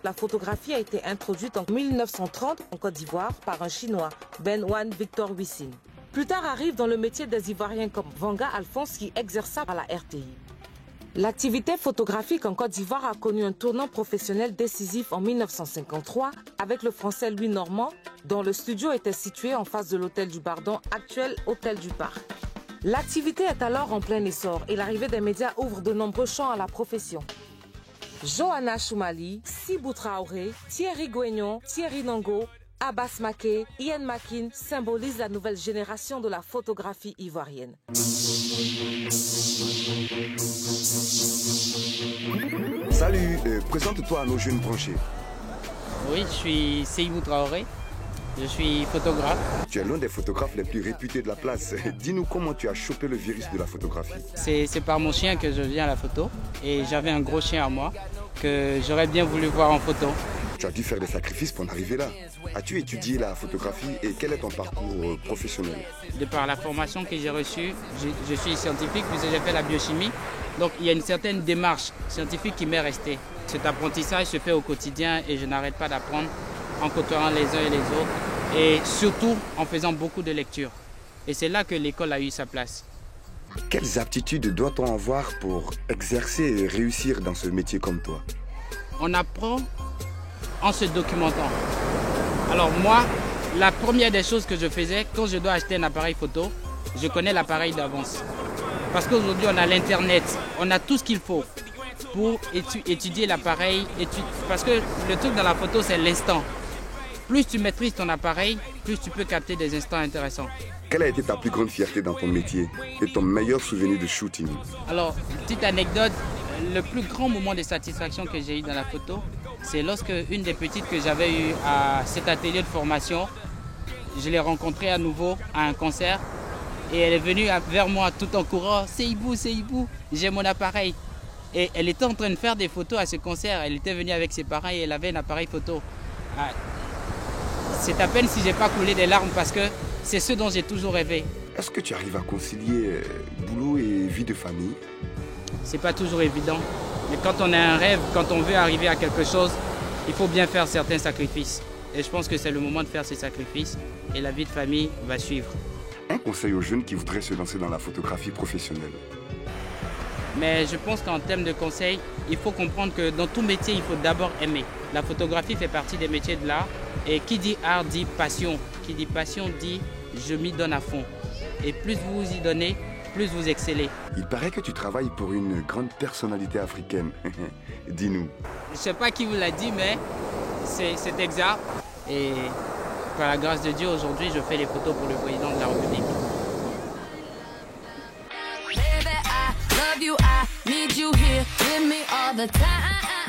la photographie a été introduite en 1930 en Côte d'Ivoire par un Chinois, Ben Wan Victor Wissin. Plus tard arrive dans le métier des Ivoiriens comme Vanga Alphonse qui exerça à la RTI. L'activité photographique en Côte d'Ivoire a connu un tournant professionnel décisif en 1953 avec le Français Louis Normand, dont le studio était situé en face de l'hôtel du Bardon, actuel hôtel du Parc. L'activité est alors en plein essor et l'arrivée des médias ouvre de nombreux champs à la profession. Johanna Choumali, Sibou Traoré, Thierry Guignon, Thierry Nango, Abbas Maké, Ian Makin symbolisent la nouvelle génération de la photographie ivoirienne. Salut, présente-toi à nos jeunes branchés. Oui, je suis Sibou Traoré, je suis photographe. Tu es l'un des photographes les plus réputés de la place. Dis-nous comment tu as chopé le virus de la photographie. C'est par mon chien que je viens à la photo et j'avais un gros chien à moi que j'aurais bien voulu voir en photo. Tu as dû faire des sacrifices pour en arriver là. As-tu étudié la photographie et quel est ton parcours professionnel? De par la formation que j'ai reçue, je suis scientifique puisque j'ai fait la biochimie. Donc il y a une certaine démarche scientifique qui m'est restée. Cet apprentissage se fait au quotidien et je n'arrête pas d'apprendre en côtoyant les uns et les autres et surtout en faisant beaucoup de lectures. Et c'est là que l'école a eu sa place. Quelles aptitudes doit-on avoir pour exercer et réussir dans ce métier comme toi? On apprend en se documentant. Alors moi, la première des choses que je faisais, quand je dois acheter un appareil photo, je connais l'appareil d'avance. Parce qu'aujourd'hui, on a l'Internet, on a tout ce qu'il faut pour étudier l'appareil. Parce que le truc dans la photo, c'est l'instant. Plus tu maîtrises ton appareil, plus tu peux capter des instants intéressants. Quelle a été ta plus grande fierté dans ton métier et ton meilleur souvenir de shooting? Alors, petite anecdote, le plus grand moment de satisfaction que j'ai eu dans la photo, c'est lorsque une des petites que j'avais eues à cet atelier de formation, je l'ai rencontrée à nouveau à un concert et elle est venue vers moi tout en courant. C'est Ibou, j'ai mon appareil. Et elle était en train de faire des photos à ce concert. Elle était venue avec ses parents et elle avait un appareil photo. C'est à peine si j'ai pas coulé des larmes parce que c'est ce dont j'ai toujours rêvé. Est-ce que tu arrives à concilier boulot et vie de famille? C'est pas toujours évident. Mais quand on a un rêve, quand on veut arriver à quelque chose, il faut bien faire certains sacrifices. Et je pense que c'est le moment de faire ces sacrifices et la vie de famille va suivre. Un conseil aux jeunes qui voudraient se lancer dans la photographie professionnelle? Mais je pense qu'en termes de conseils, il faut comprendre que dans tout métier, il faut d'abord aimer. La photographie fait partie des métiers de l'art. Et qui dit art dit passion. Qui dit passion dit je m'y donne à fond. Et plus vous vous y donnez, plus vous excellez. Il paraît que tu travailles pour une grande personnalité africaine. Dis-nous. Je ne sais pas qui vous l'a dit, mais c'est exact. Et par la grâce de Dieu, aujourd'hui, je fais les photos pour le président de la République. Baby, I love you, I need you here with me all the time.